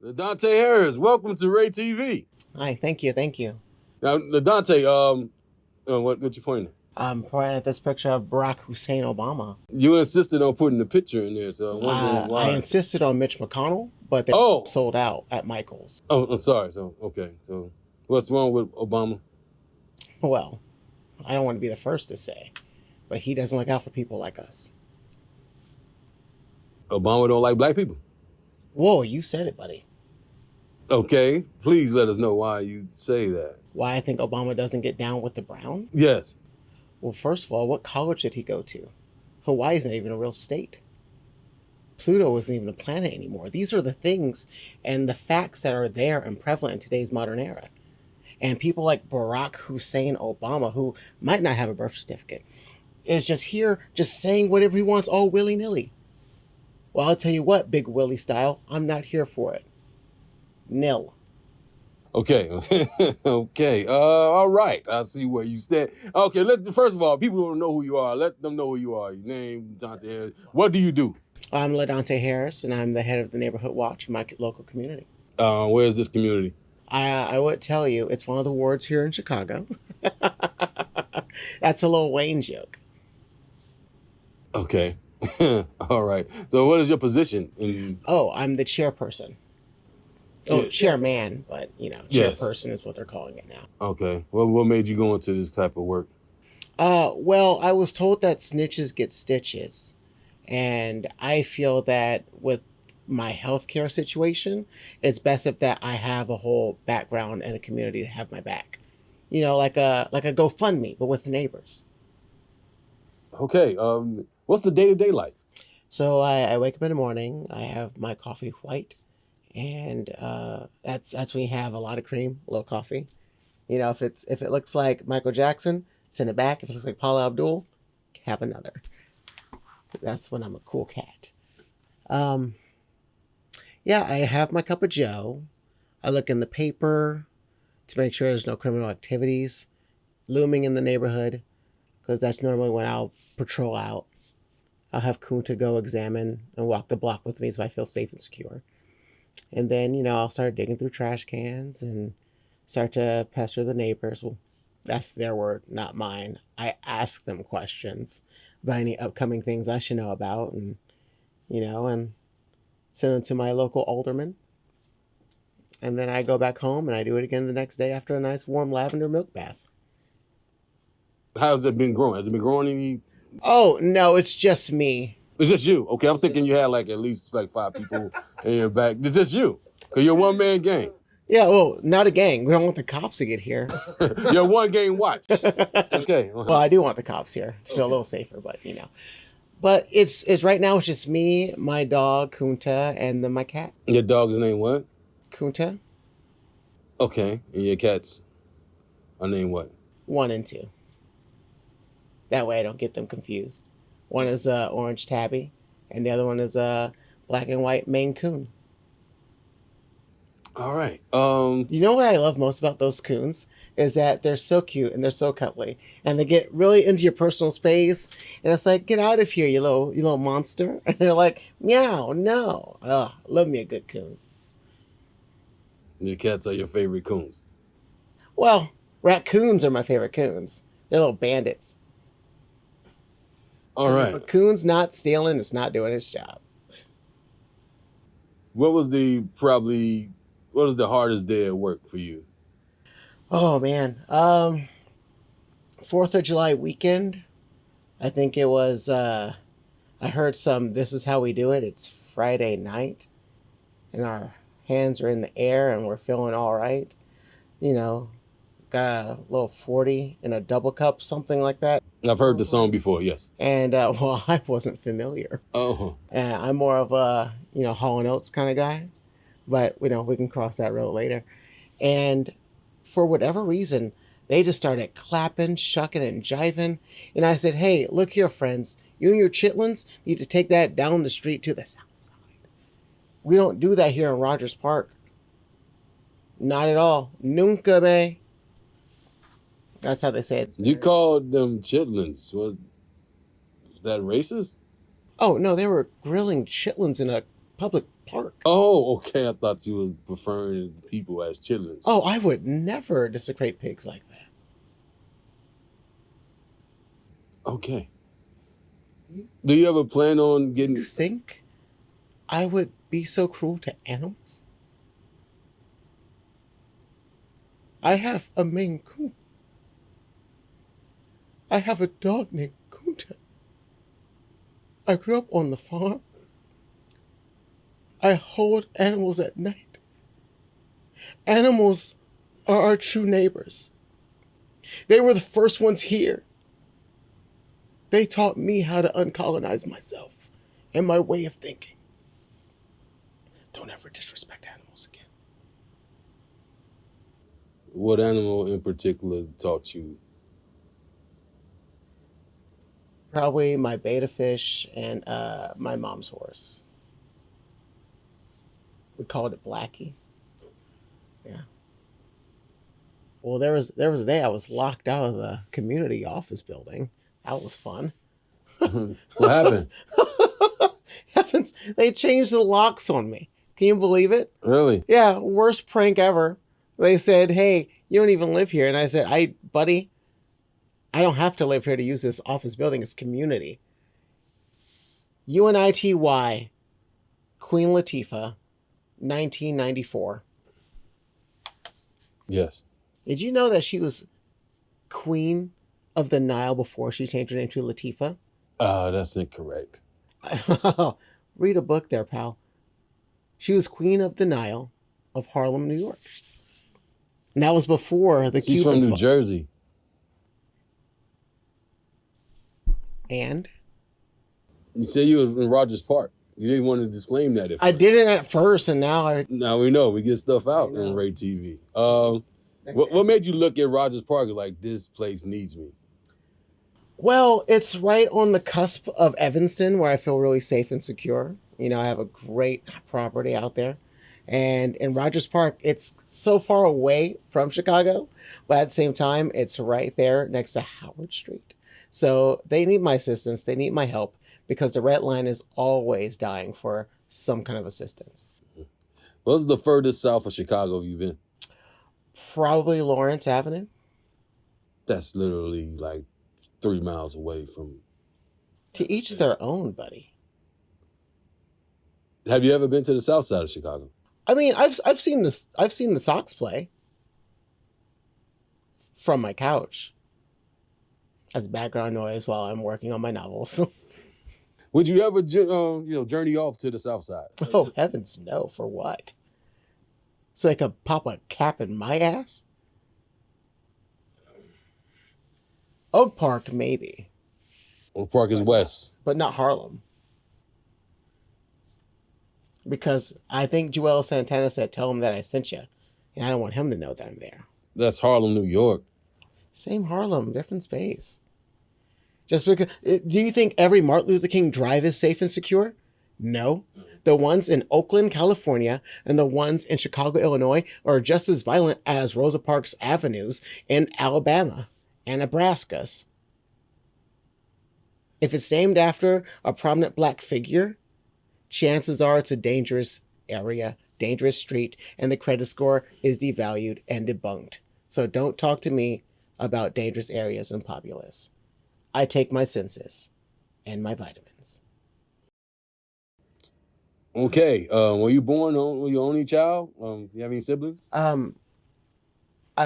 LaDontay Harris, welcome to Ray TV. Hi, thank you. Now, LaDontay, what you pointing at? I'm pointing at this picture of Barack Hussein Obama. You insisted on putting the picture in there, so I'm wondering why. I insisted on Mitch McConnell, but they sold out at Michael's. Oh, I'm sorry. So what's wrong with Obama? Well, I don't want to be the first to say, but he doesn't look out for people like us. Obama don't like black people. Whoa, you said it, buddy. Okay, please let us know why you say that. Why I think Obama doesn't get down with the brown? Yes. Well, first of all, what college did he go to? Hawaii isn't even a real state. Pluto isn't even a planet anymore. These are the things and the facts that are there and prevalent in today's modern era. And people like Barack Hussein Obama, who might not have a birth certificate, is just here just saying whatever he wants all willy-nilly. Well, I'll tell you what, Big Willie style, I'm not here for it. Nil. Okay. Okay. All right. I see where you stand. Okay. First of all, people don't know who you are. Let them know who you are. Your name, LaDontay Harris. What do you do? I'm LaDontay Harris, and I'm the head of the Neighborhood Watch in my local community. Where's this community? I would tell you, it's one of the wards here in Chicago. That's a Lil Wayne joke. Okay. All right. So what is your position? Oh, I'm the chairperson. Oh, chairman, but, chairperson is what they're calling it now. Okay. Well, what made you go into this type of work? Well, I was told that snitches get stitches. And I feel that with my healthcare situation, it's best if that I have a whole background and a community to have my back. Like a GoFundMe, but with the neighbors. Okay. What's the day-to-day like? So I wake up in the morning, I have my coffee white, and that's when you have a lot of cream, a little coffee. If it looks like Michael Jackson, send it back. If it looks like Paula Abdul, have another. That's when I'm a cool cat. Yeah, I have my cup of joe. I look in the paper to make sure there's no criminal activities looming in the neighborhood, because that's normally when I'll patrol out. I'll have Kunta go examine and walk the block with me so I feel safe and secure. And then, I'll start digging through trash cans and start to pester the neighbors. Well, that's their word, not mine. I ask them questions about any upcoming things I should know about, and send them to my local alderman. And then I go back home and I do it again the next day after a nice warm lavender milk bath. How's it been growing? Has it been growing any? Oh, no, it's just me. It's just you. Okay, I'm thinking you had at least 5 people in your back. It's just you. Because you're a one-man gang. Yeah, well, not a gang. We don't want the cops to get here. You're one gang watch. Okay. Well, I do want the cops here to feel a little safer, but But it's right now it's just me, my dog, Kunta, and then my cats. Your dog's name what? Kunta. Okay. And your cats are named what? 1 and 2. That way I don't get them confused. One is orange tabby, and the other one is black and white Maine Coon. All right. You know what I love most about those coons is that they're so cute and they're so cuddly, and they get really into your personal space, and it's like, get out of here, you little monster. And they're like, meow, no. Love me a good coon. Your cats are your favorite coons. Well, raccoons are my favorite coons. They're little bandits. All right. If a coon's not stealing, it's not doing its job. What was the hardest day at work for you? Oh, man. 4th of July weekend, I think it was, I heard some This Is How We Do It. It's Friday night, and our hands are in the air, and we're feeling all right. Got a little 40 in a double cup, something like that. I've heard the song before, yes. And, well, I wasn't familiar. Oh. I'm more of a, Hall & Oates kind of guy. But, we can cross that road later. And for whatever reason, they just started clapping, shucking, and jiving. And I said, hey, look here, friends. You and your chitlins need to take that down the street to the south side. We don't do that here in Rogers Park. Not at all. Nunca me. That's how they say it. You called them chitlins. What? Is that racist? Oh, no, they were grilling chitlins in a public Park. Oh, okay. I thought you was preferring people as chitlins. Oh, I would never desecrate pigs like that. Okay. Do you ever plan on getting... You think I would be so cruel to animals? I have a Maine Coon. I have a dog named Kunta. I grew up on the farm. I hold animals at night. Animals are our true neighbors. They were the first ones here. They taught me how to uncolonize myself and my way of thinking. Don't ever disrespect animals again. What animal in particular taught you? Probably my betta fish and my mom's horse. We called it Blackie. Yeah. Well, there was a day I was locked out of the community office building. That was fun. What happened? Heavens, they changed the locks on me. Can you believe it? Really? Yeah, worst prank ever. They said, "Hey, you don't even live here." And I said, buddy, I don't have to live here to use this office building. It's community. UNITY, Queen Latifah, 1994. Yes. Did you know that she was Queen of the Nile before she changed her name to Latifah? That's incorrect. Read a book there, pal. She was Queen of the Nile of Harlem, New York. And that was before the She's Cubans. from New Jersey. And? You said you was in Rogers Park. You didn't want to disclaim that. I didn't at first, and now Now we know. We get stuff out on Ray TV. What made you look at Rogers Park like, this place needs me? Well, it's right on the cusp of Evanston, where I feel really safe and secure. You know, I have a great property out there. And in Rogers Park, it's so far away from Chicago, but at the same time, it's right there next to Howard Street. So they need my assistance. They need my help because the Red Line is always dying for some kind of assistance. What's the furthest south of Chicago have you been? Probably Lawrence Avenue. That's literally like 3 miles away from... To each their own, buddy. Have you ever been to the south side of Chicago? I mean, I've seen this. I've seen the Sox play from my couch as background noise while I'm working on my novels. Would you ever, journey off to the south side? Oh, heavens no. For what? So I could pop a cap in my ass? Oak Park, maybe. Oak Park is west. But not Harlem. Because I think Joel Santana said, "Tell him that I sent you." And I don't want him to know that I'm there. That's Harlem, New York. Same Harlem, different space. Just because, do you think every Martin Luther King Drive is safe and secure? No. The ones in Oakland, California, and the ones in Chicago, Illinois, are just as violent as Rosa Parks avenues in Alabama and Nebraska's. If it's named after a prominent black figure, chances are it's a dangerous area, dangerous street, and the credit score is devalued and debunked. So don't talk to me about dangerous areas and populace. I take my census and my vitamins. Okay. Were you born your only child? You have any siblings? I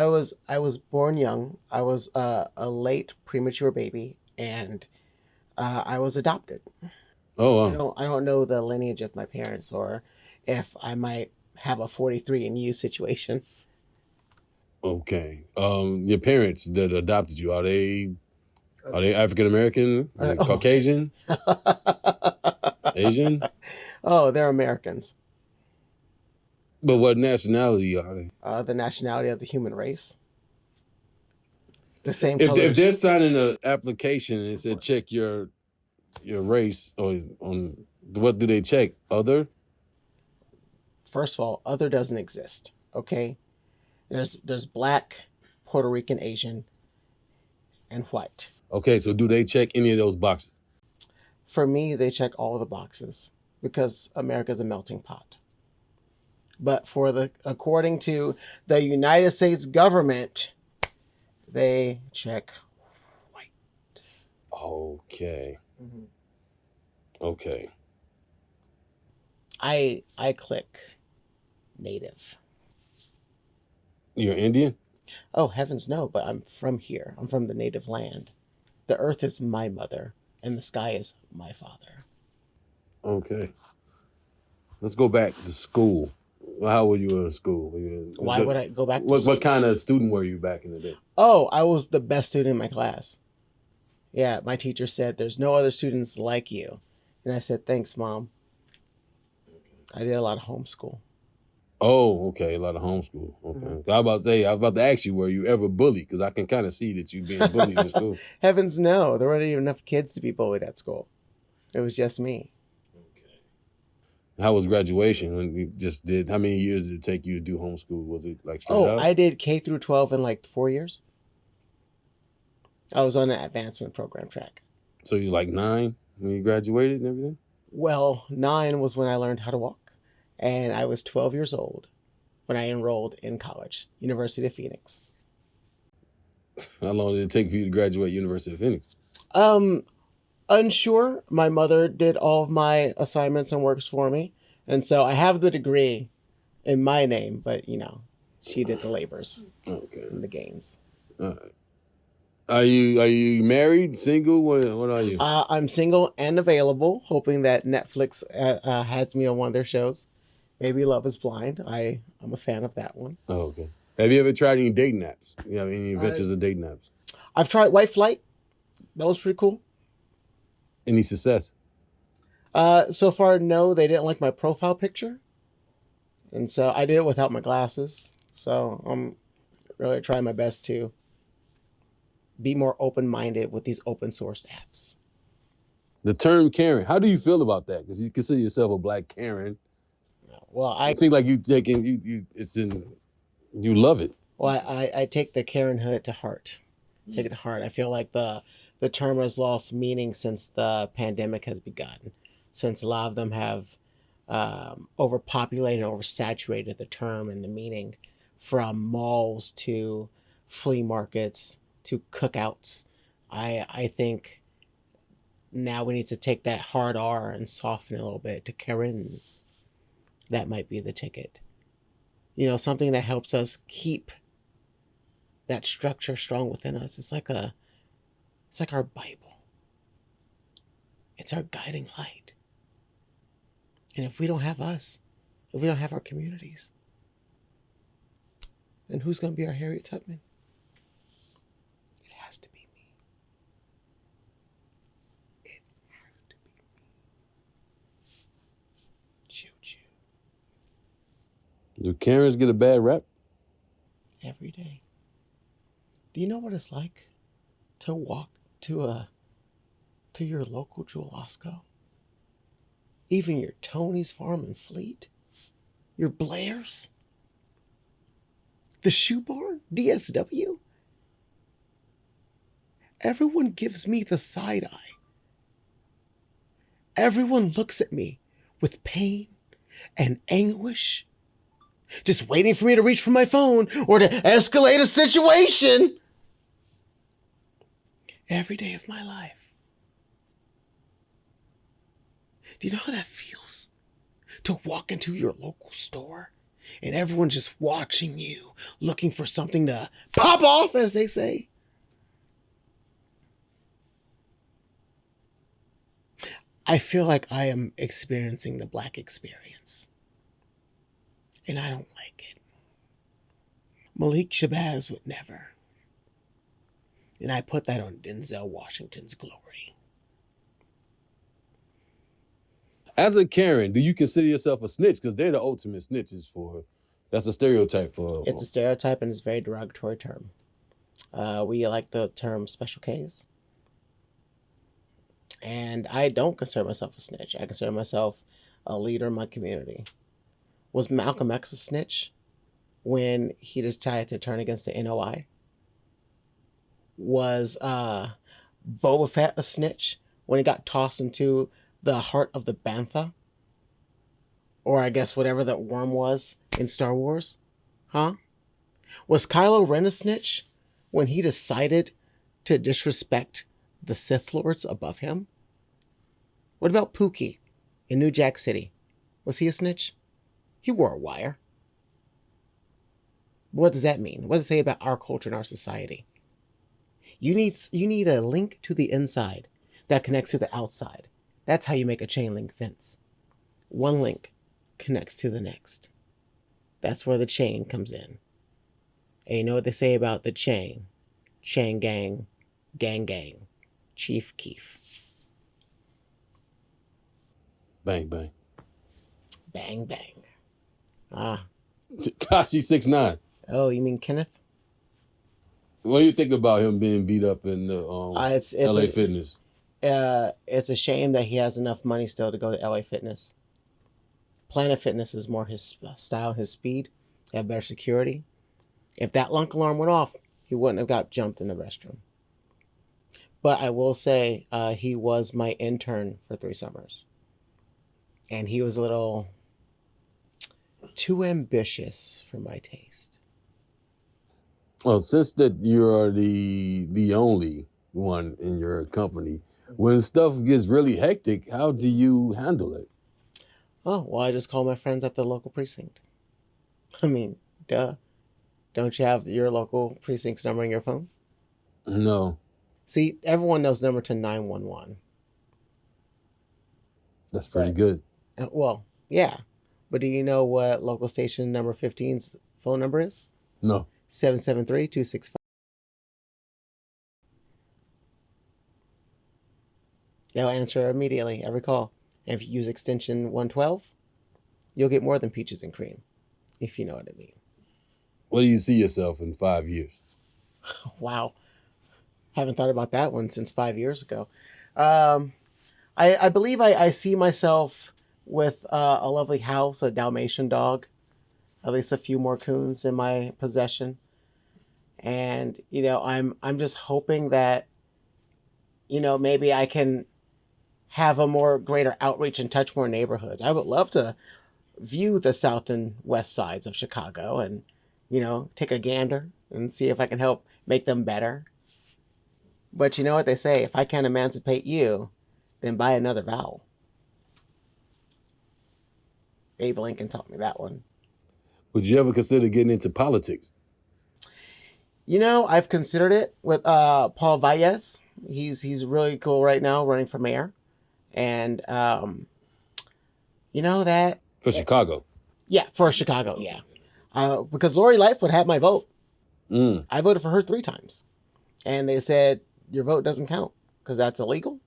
was born young. I was a late premature baby, and I was adopted. Oh, wow. I don't know the lineage of my parents or if I might have a 43andU situation. Okay. Your parents that adopted you, are they African American, Caucasian, Asian? Oh, they're Americans. But what nationality are they? The nationality of the human race. The same If colors. they're signing an application and it said check your race, or on what do they check? Other? First of all, other doesn't exist. Okay, there's black, Puerto Rican, Asian, and white. Okay, so do they check any of those boxes? For me, they check all of the boxes because America's a melting pot. but according to the United States government, they check white. Okay. Mm-hmm. Okay. I click native. You're Indian? Oh, heavens no, but I'm from here. I'm from the native land. The earth is my mother, and the sky is my father. Okay. Let's go back to school. How were you in school? Why would I go back to school? What kind of student were you back in the day? Oh, I was the best student in my class. Yeah, my teacher said, "There's no other students like you." And I said, "Thanks, Mom." I did a lot of homeschool. Oh, okay. A lot of homeschool. Okay. Mm-hmm. I was about to ask you, were you ever bullied? Because I can kind of see that you being bullied in school. Heavens no. There weren't even enough kids to be bullied at school. It was just me. Okay. How was graduation when you just did? How many years did it take you to do homeschool? Was it like straight out? I did K through 12 in like 4 years. I was on an advancement program track. So you like 9 when you graduated and everything? Well, 9 was when I learned how to walk. And I was 12 years old when I enrolled in college, University of Phoenix. How long did it take for you to graduate University of Phoenix? Unsure. My mother did all of my assignments and works for me. And so I have the degree in my name, but she did the labors. Okay. And the gains. All right. Are you married, single? What are you? I'm single and available, hoping that Netflix has me on one of their shows. Maybe Love is Blind. I'm a fan of that one. Oh, okay. Have you ever tried any dating apps? You have any adventures of dating apps? I've tried White Flight. That was pretty cool. Any success? So far, no. They didn't like my profile picture. And so I did it without my glasses. So I'm really trying my best to be more open-minded with these open-sourced apps. The term Karen, how do you feel about that? Because you consider yourself a black Karen. Well, it seems like you love it. Well, I take the Karenhood to heart. Take it to heart. I feel like the term has lost meaning since the pandemic has begun. Since a lot of them have overpopulated, oversaturated the term and the meaning, from malls to flea markets to cookouts. I think now we need to take that hard R and soften it a little bit to Karens. That might be the ticket. Something that helps us keep that structure strong within us. It's like our Bible. It's our guiding light. And if we don't have us, if we don't have our communities, then who's going to be our Harriet Tubman? It has to be me. It has to be me. Choo-choo. Do Karens get a bad rap? Every day. Do you know what it's like to walk to your local Jewel Osco? Even your Tony's Farm and Fleet? Your Blair's? The Shoe Barn? DSW? Everyone gives me the side eye. Everyone looks at me with pain and anguish, just waiting for me to reach for my phone or to escalate a situation. Every day of my life. Do you know how that feels? To walk into your local store and everyone just watching you, looking for something to pop off, as they say. I feel like I am experiencing the Black experience. And I don't like it. Malik Shabazz would never. And I put that on Denzel Washington's glory. As a Karen, do you consider yourself a snitch? Because they're the ultimate snitches that's a stereotype for. It's a stereotype and it's a very derogatory term. We like the term special Ks. And I don't consider myself a snitch. I consider myself a leader in my community. Was Malcolm X a snitch when he decided to turn against the NOI? Was Boba Fett a snitch when he got tossed into the heart of the Bantha? Or I guess whatever that worm was in Star Wars? Huh? Was Kylo Ren a snitch when he decided to disrespect the Sith Lords above him? What about Pookie in New Jack City? Was he a snitch? He wore a wire. What does that mean? What does it say about our culture and our society? You need a link to the inside that connects to the outside. That's how you make a chain link fence. One link connects to the next. That's where the chain comes in. And you know what they say about the chain? Chain gang, gang gang, Chief Keef. Bang, bang. Bang bang. Ah. Tekashi 6ix9ine. Oh, you mean Kenneth? What do you think about him being beat up in the LA Fitness? It's a shame that he has enough money still to go to LA Fitness. Planet Fitness is more his style, his speed. They have better security. If that lunk alarm went off, he wouldn't have got jumped in the restroom. But I will say he was my intern for 3 summers. And he was a little too ambitious for my taste. Well, since that you're the only one in your company, when stuff gets really hectic, how do you handle it? Oh, well, I just call my friends at the local precinct. I mean, duh. Don't you have your local precinct's number in your phone? No. See, everyone knows the number to 911. That's pretty good. Well, yeah. But do you know what local station number 15's phone number is? No. 773-265. They'll answer immediately every call. And if you use extension 112, you'll get more than peaches and cream, if you know what I mean. Where do you see yourself in 5 years? Wow. Haven't thought about that one since 5 years ago. I believe I see myself with a lovely house, a Dalmatian dog, at least a few more coons in my possession. And, you know, I'm just hoping that, you know, maybe I can have a more greater outreach and touch more neighborhoods. I would love to view the south and west sides of Chicago and, you know, take a gander and see if I can help make them better. But you know what they say, if I can't emancipate you, then buy another vowel. Abe Lincoln taught me that one. Would you ever consider getting into politics? You know, I've considered it with Paul Valles. He's really cool right now, running for mayor. And, you know that... For Chicago? Yeah, for Chicago, yeah. Because Lori Lightfoot had my vote. Mm. I voted for her 3 times. And they said, your vote doesn't count because that's illegal.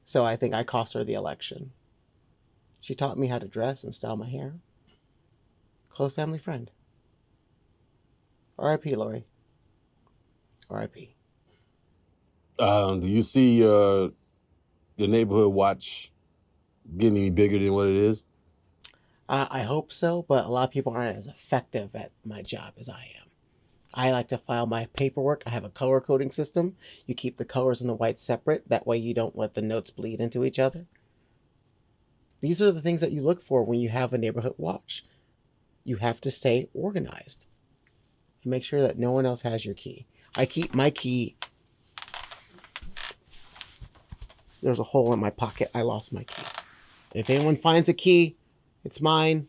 So I think I cost her the election. She taught me how to dress and style my hair. Close family friend. R.I.P. Lori. R.I.P. Do you see your neighborhood watch getting any bigger than what it is? I hope so, but a lot of people aren't as effective at my job as I am. I like to file my paperwork. I have a color coding system. You keep the colors and the whites separate. That way you don't let the notes bleed into each other. These are the things that you look for when you have a neighborhood watch. You have to stay organized and make sure that no one else has your key. I keep my key. There's a hole in my pocket. I lost my key. If anyone finds a key, it's mine.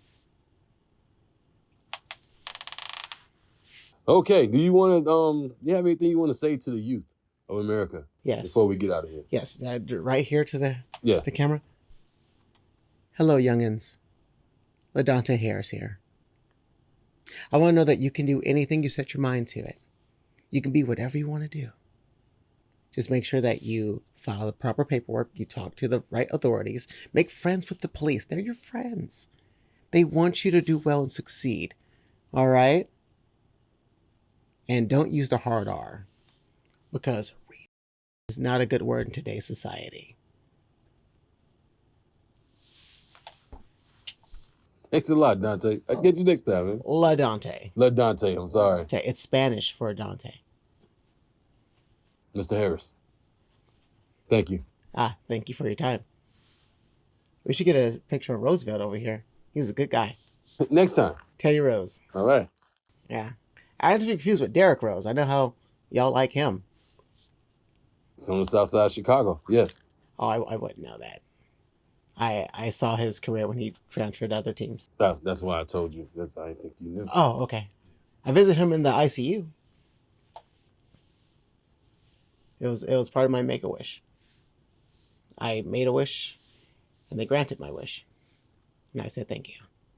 Okay. Do you want to you have anything you want to say to the youth of America? Yes. Before we get out of here. Yes, right here to the camera. Hello, youngins. LaDontay Harris here. I want to know that you can do anything you set your mind to it. You can be whatever you want to do. Just make sure that you file the proper paperwork, you talk to the right authorities, make friends with the police. They're your friends. They want you to do well and succeed. All right? And don't use the hard R, because read is not a good word in today's society. Thanks a lot, Dante. I'll get you next time, man. LaDontay. LaDontay, I'm sorry. It's Spanish for Dante. Mr. Harris. Thank you. Thank you for your time. We should get a picture of Roosevelt over here. He was a good guy. Next time. Teddy Rose. All right. Yeah. I have to be confused with Derrick Rose. I know how y'all like him. It's on the south side of Chicago. Yes. Oh, I wouldn't know that. I saw his career when he transferred to other teams. That's why I told you. I think you knew. Oh, okay. I visited him in the ICU. It was part of my Make-A-Wish. I made a wish, and they granted my wish. And I said thank you.